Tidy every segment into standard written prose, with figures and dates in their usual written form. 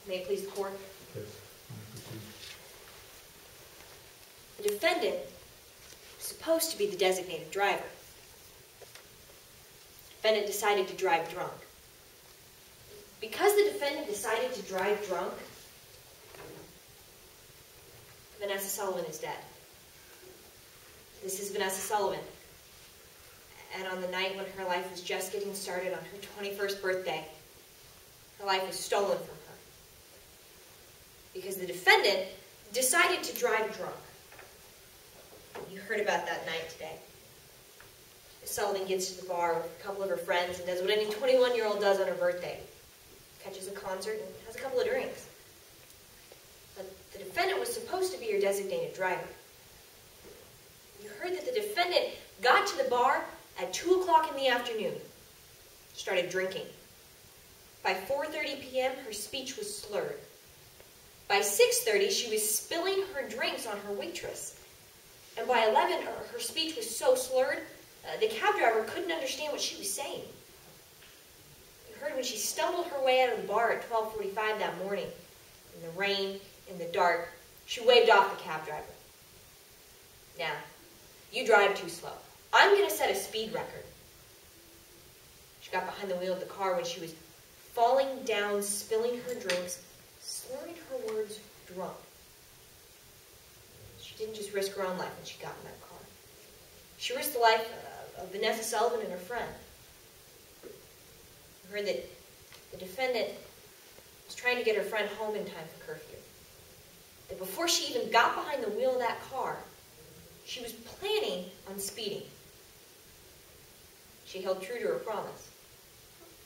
May it please the court. Yes. The defendant was supposed to be the designated driver. The defendant decided to drive drunk. Because the defendant decided to drive drunk, Vanessa Sullivan is dead. This is Vanessa Sullivan. And on the night when her life was just getting started, on her 21st birthday, her life was stolen from her. Because the defendant decided to drive drunk. You heard about that night today. Miss Sullivan gets to the bar with a couple of her friends and does what any 21-year-old does on her birthday. Catches a concert and has a couple of drinks. But the defendant was supposed to be your designated driver. You heard that the defendant got to the bar at 2 o'clock in the afternoon. Started drinking. By 4:30 p.m., her speech was slurred. By 6:30, she was spilling her drinks on her waitress. And by 11, her speech was so slurred, the cab driver couldn't understand what she was saying. You heard when she stumbled her way out of the bar at 12:45 that morning, in the rain, in the dark, she waved off the cab driver. Now, you drive too slow. I'm going to set a speed record. She got behind the wheel of the car when she was falling down, spilling her drinks, slurring her words drunk. She didn't just risk her own life when she got in that car. She risked the life of Vanessa Sullivan and her friend. I heard that the defendant was trying to get her friend home in time for curfew. That before she even got behind the wheel of that car, she was planning on speeding. She held true to her promise.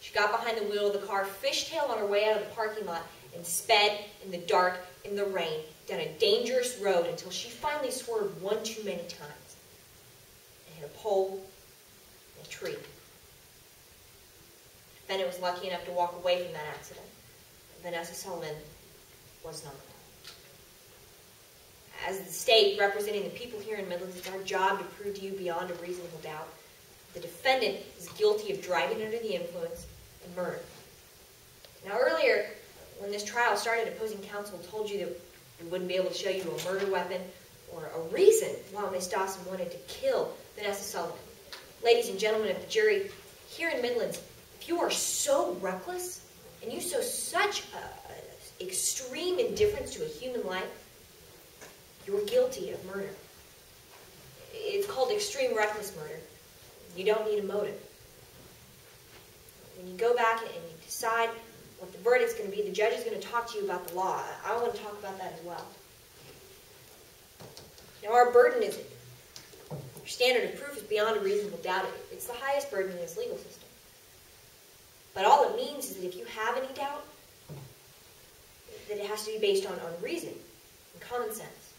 She got behind the wheel of the car, fishtailed on her way out of the parking lot, and sped in the dark, in the rain, down a dangerous road until she finally swerved one too many times and hit a pole and a tree. The defendant was lucky enough to walk away from that accident. Vanessa Sullivan was not. As the state representing the people here in Midlands, it's our job to prove to you beyond a reasonable doubt the defendant is guilty of driving under the influence and murder. Now earlier, when this trial started, opposing counsel told you that we wouldn't be able to show you a murder weapon or a reason why Miss Dawson wanted to kill Vanessa Sullivan. Ladies and gentlemen of the jury, here in Midlands, if you are so reckless and you show such extreme indifference to a human life, you're guilty of murder. It's called extreme reckless murder. You don't need a motive. When you go back and you decide what the verdict's going to be, the judge is going to talk to you about the law. I want to talk about that as well. Now, our burden is, our standard of proof is beyond a reasonable doubt. It's the highest burden in this legal system. But all it means is that if you have any doubt, that it has to be based on reason and common sense.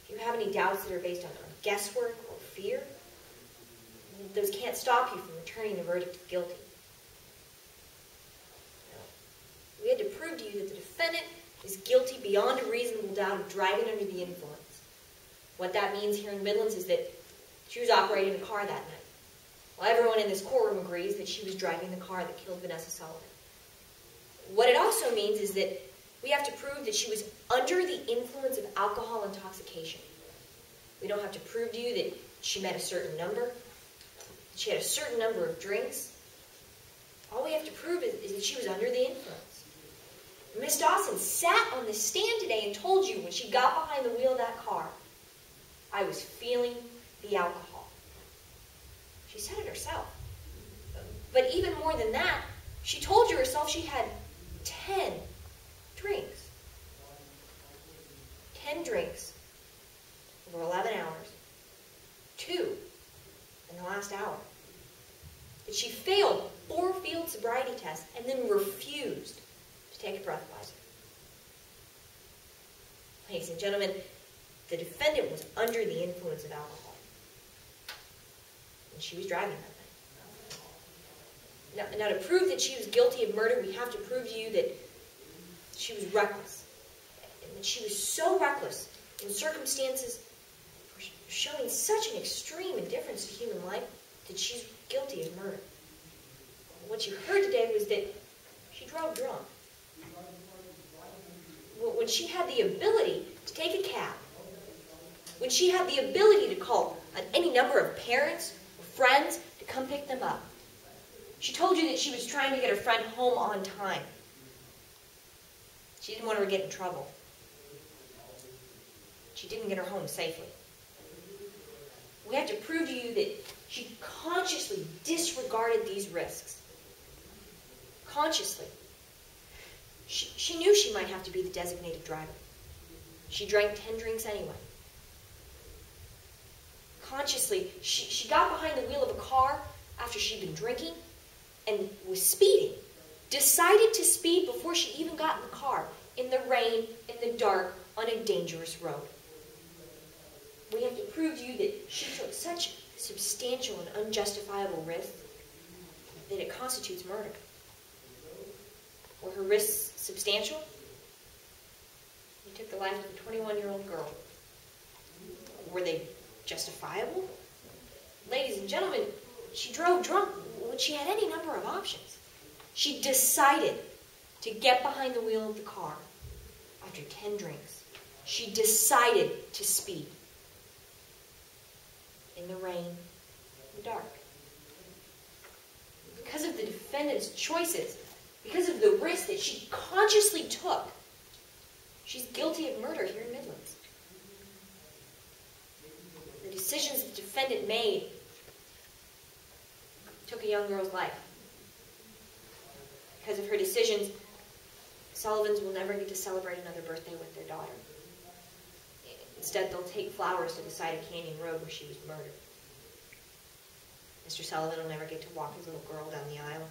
If you have any doubts that are based on guesswork or fear, those can't stop you from returning the verdict of guilty. Now, we had to prove to you that the defendant is guilty beyond a reasonable doubt of driving under the influence. What that means here in Midlands is that she was operating a car that night. Well, everyone in this courtroom agrees that she was driving the car that killed Vanessa Sullivan. What it also means is that we have to prove that she was under the influence of alcohol intoxication. We don't have to prove to you that she met a certain number, that she had a certain number of drinks. All we have to prove is that she was under the influence. Miss Dawson sat on the stand today and told you when she got behind the wheel of that car, I was feeling the alcohol. She said it herself. But even more than that, she told you herself she had 10 drinks. 10 drinks over 11 hours. 2 in the last hour. That she failed 4 field sobriety tests and then refused to take a breathalyzer. Ladies and gentlemen, the defendant was under the influence of alcohol. And she was driving that night. Now, to prove that she was guilty of murder, we have to prove to you that she was reckless. And that she was so reckless in circumstances showing such an extreme indifference to human life that she's guilty of murder. What you heard today was that she drove drunk. when she had the ability to take a cab, when she had the ability to call on any number of parents or friends to come pick them up. She told you that she was trying to get her friend home on time. She didn't want her to get in trouble. She didn't get her home safely. We have to prove to you that she consciously disregarded these risks. Consciously. She knew she might have to be the designated driver. She drank 10 drinks anyway. Consciously, she got behind the wheel of a car after she'd been drinking and was speeding. Decided to speed before she even got in the car, in the rain, in the dark, on a dangerous road. We have to prove to you that she took such substantial and unjustifiable risks that it constitutes murder. Were her risks substantial? You took the life of a 21-year-old girl. Were they justifiable? Ladies and gentlemen, she drove drunk when she had any number of options. She decided to get behind the wheel of the car after 10 drinks. She decided to speed in the rain, in the dark. Because of the defendant's choices, because of the risk that she consciously took, she's guilty of murder here in Midlands. The decisions the defendant made took a young girl's life. Because of her decisions, Sullivans will never get to celebrate another birthday with their daughter. Instead, they'll take flowers to the side of Canyon Road where she was murdered. Mr. Sullivan will never get to walk his little girl down the aisle.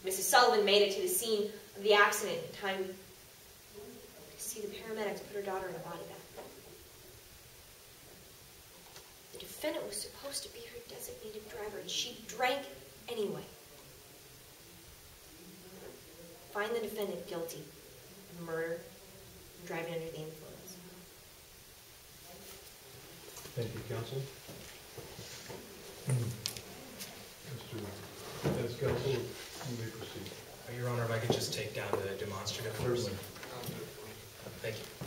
Mrs. Sullivan made it to the scene of the accident in time to see the paramedics put her daughter in a body bag. The defendant was supposed to be her designated driver, and she drank anyway. Find the defendant guilty of murder and driving under the influence. Thank you, counsel. Mr. Defense Counsel, you may proceed. Your Honor, if I could just take down the demonstrative. Certainly. Thank you.